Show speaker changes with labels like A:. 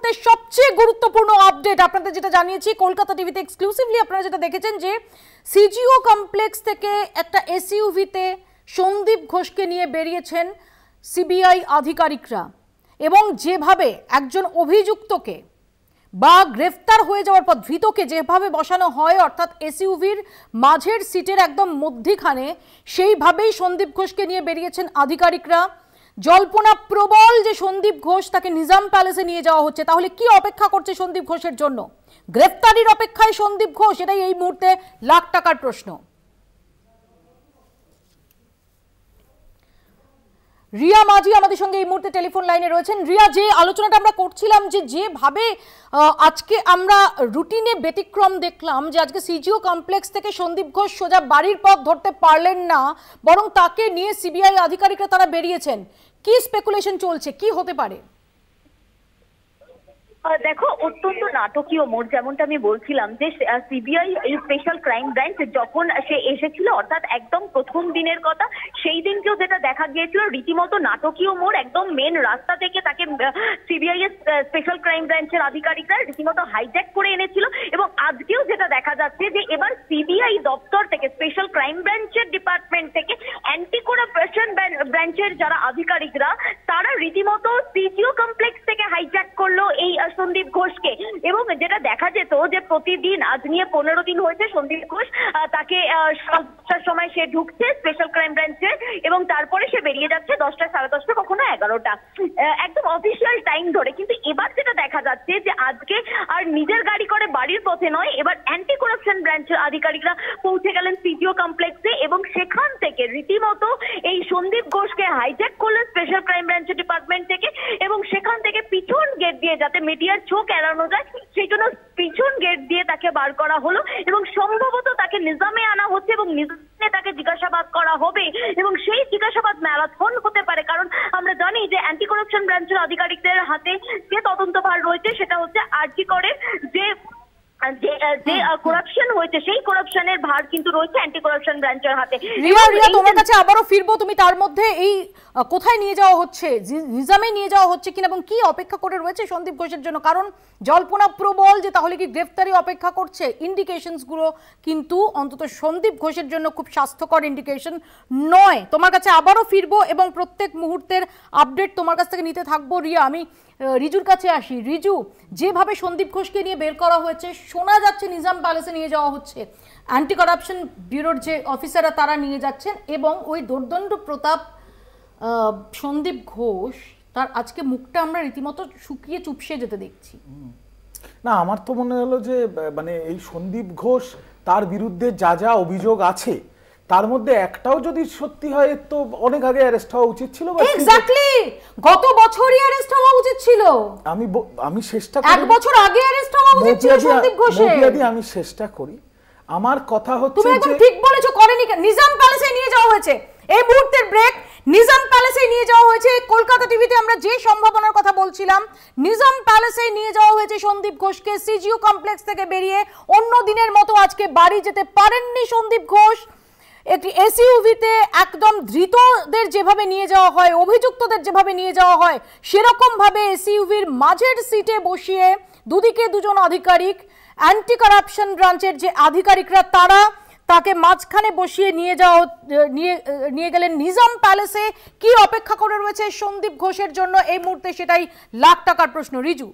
A: মুহূর্তে সবচেয়ে গুরুত্বপূর্ণ আপডেট আপনাদের যেটা জানিয়েছি কলকাতা টিভিতে এক্সক্লুসিভলি আপনারা যেটা দেখেছেন যে সিজিও কমপ্লেক্স থেকে একটা এসইউভিতে সন্দীপ ঘোষকে নিয়ে বেরিয়েছেন সিবিআই আধিকারিকরা এবং যেভাবে একজন অভিযুক্তকে বা গ্রেফতার হয়ে যাওয়ার পর ধৃতকে যেভাবে বসানো হয় অর্থাৎ এসইউভির মাঝের সিটের একদম মধ্যখানে সেইভাবেই সন্দীপ ঘোষকে নিয়ে বেরিয়েছেন আধিকারিকরা। জল্পনা প্রবল যে সন্দীপ ঘোষ তাকে নিজাম প্যালেসে নিয়ে যাওয়া হচ্ছে। তাহলে কি অপেক্ষা করছে সন্দীপ ঘোষের জন্য? গ্রেফতারির অপেক্ষায় সন্দীপ ঘোষ, এটাই এই মুহূর্তে লাখ টাকার প্রশ্ন। রিয়া মাঝি আমাদের সঙ্গে এই মুহূর্তে টেলিফোন লাইনে রয়েছেন। রিয়া, যে আলোচনাটা আমরা করছিলাম যেভাবে আজকে আমরা রুটিনে ব্যতিক্রম দেখলাম যে আজকে সিজিও কমপ্লেক্স থেকে সন্দীপ ঘোষ সোজা বাড়ির পথ ধরতে পারলেন না, বরং তাকে নিয়ে সিবিআই আধিকারিকরা তারা বেরিয়েছেন। কি স্পেকুলেশন চলছে, কি হতে পারে?
B: দেখো, অত্যন্ত নাটকীয় মোড়, যেমনটা আমি বলছিলাম যে সিবিআই এই স্পেশাল ক্রাইম ব্রাঞ্চ যখন সে এসেছিল অর্থাৎ একদম প্রথম দিনের কথা, সেই দিনকেও যেটা দেখা গিয়েছিল রীতিমতো নাটকীয় মোড়। একদম মেন রাস্তা থেকে তাকে সিবিআই এর স্পেশাল ক্রাইম ব্রাঞ্চের আধিকারিকরা রীতিমতো হাইজ্যাক করে এনেছিল এবং আজকেও যেটা দেখা যাচ্ছে যে এবার সিবিআই দপ্তর থেকে স্পেশাল ক্রাইম ব্রাঞ্চের ডিপার্টমেন্ট থেকে অ্যান্টি করাপশন ব্রাঞ্চের যারা আধিকারিকরা তারা রীতিমতো সিজিও কমপ্লেক্স থেকে হাইজ্যাক করলো এই সন্দীপ ঘোষকে। এবং যেটা দেখা যেত যে প্রতিদিন, আজ নিয়ে 15 দিন হয়েছে সন্দীপ ঘোষ তাকে 10টার সময় সে ঢুকছে স্পেশাল ক্রাইম ব্রাঞ্চে এবং তারপরে সে বেরিয়ে যাচ্ছে 10টা, 10:30, কখনো 11টা, একদম অফিসিয়াল টাইম ধরে। কিন্তু এবার যেটা দেখা যাচ্ছে যে আজকে আর নিজের গাড়ি করে বাড়ির পথে নয়, এবার অ্যান্টি করাপশন ব্রাঞ্চের আধিকারিকরা পৌঁছে গেলেন সিজিও কমপ্লেক্সে এবং সেখান থেকে রীতিমতো এই সন্দীপ ঘোষকে হাইজ্যাক করলেন স্পেশাল ক্রাইম ব্রাঞ্চের ডিপার্টমেন্ট থেকে এবং সেখান থেকে পিছন গেট দিয়ে, যাতে মিডিয়ার চোখ এড়ানো যায় সেই জন্য পিছন গেট দিয়ে তাকে বার করা হলো এবং সম্ভবত তাকে নিজামে আনা হচ্ছে এবং নিজামে তাকে জিজ্ঞাসাবাদ করা হবে এবং সেই জিজ্ঞাসাবাদ ম্যারাথন হতে পারে। কারণ আমরা জানি যে অ্যান্টি করাপশন ব্রাঞ্চের আধিকারিকদের হাতে যে তদন্তভার রয়েছে সেটা হচ্ছে আরজি করের যে করাপশন হয়েছে সেই করাপশনের ভার কিন্তু রয়েছে অ্যান্টি করাপশন ব্রাঞ্চের হাতে।
A: রিয়া, তোমার কাছে আবারও ফিরবো। তুমি তার মধ্যে এই কোথায় নিয়ে যাওয়া হচ্ছে, নিজামে নিয়ে যাওয়া হচ্ছে কিনা এবং কি অপেক্ষা করে রয়েছে সন্দীপ ঘোষের জন্য? কারণ জল্পনা প্রবল যে তাহলে কি গ্রেফতারি অপেক্ষা করছে। ইন্ডিকেশনস গুলো কিন্তু অন্তত সন্দীপ ঘোষের জন্য খুব স্বাস্থ্যকর ইন্ডিকেশন নয়। তোমার কাছে আবারও ফিরবো এবং প্রত্যেক মুহূর্তের আপডেট তোমার কাছ থেকে নিতে থাকবো। রিয়া, আমি রিজুর কাছে আসি। রিজু, যেভাবে সন্দীপ ঘোষকে নিয়ে বের করা হয়েছে, শোনা যাচ্ছে নিজাম প্যালেসে নিয়ে যাওয়া হচ্ছে, অ্যান্টি করাপশন ব্যুরোর যে অফিসাররা তারা নিয়ে যাচ্ছেন এবং ওই দুর্দণ্ড প্রতাপ সন্দীপ ঘোষ তার আজকে মুখটা আমরা রীতিমতো শুকিয়ে চুপসে যেতে দেখছি।
C: না, আমার তো মনে হলো যে মানে এই সন্দীপ ঘোষ তার বিরুদ্ধে যা যা অভিযোগ আছে তার মধ্যে একটাও যদি সত্যি হয় তো অনেক আগে অ্যারেস্ট হওয়া উচিত ছিল।
A: এক্স্যাক্টলি, গত বছরই অ্যারেস্ট হওয়া উচিত ছিল।
C: আমি চেষ্টা করি,
A: 1 বছর আগে অ্যারেস্ট হওয়া উচিত ছিল সন্দীপ ঘোষের।
C: আমি চেষ্টা করি। আমার কথা হচ্ছে
A: তুমি একদম ঠিক বলেছো, করেনি। নিজাম প্যালেসে নিয়ে যাওয়া হয়েছে। এই মুহূর্তের ব্রেক, নিজাম প্যালেসে নিয়ে যাওয়া হয়েছে। কলকাতা টিভিতে আমরা যে সম্ভাবনার কথা বলছিলাম, নিজাম প্যালেসে নিয়ে যাওয়া হয়েছে সন্দীপ ঘোষকে। সিজিও কমপ্লেক্স থেকে বেরিয়ে অন্য দিনের মতো আজকে বাড়ি যেতে পারেননি সন্দীপ ঘোষ। একটি এসইউভিতে একদম ধৃতদের যেভাবে নিয়ে যাওয়া হয়, অভিযুক্তদের যেভাবে নিয়ে যাওয়া হয়, সেরকম ভাবে এসইউভির মাঝের সিটে বসিয়ে দুদিকে দুজন আধিকারিক, অ্যান্টি কারাপশন ব্রাঞ্চের যে আধিকারিকরা তারা তাকে মাঝখানে বসিয়ে নিয়ে গেলেন নিজাম প্যালেসে। কি অপেক্ষা করে রয়েছে সন্দীপ ঘোষের জন্য এই মুহূর্তে, সেটাই লাখ টাকার প্রশ্ন। রিজু।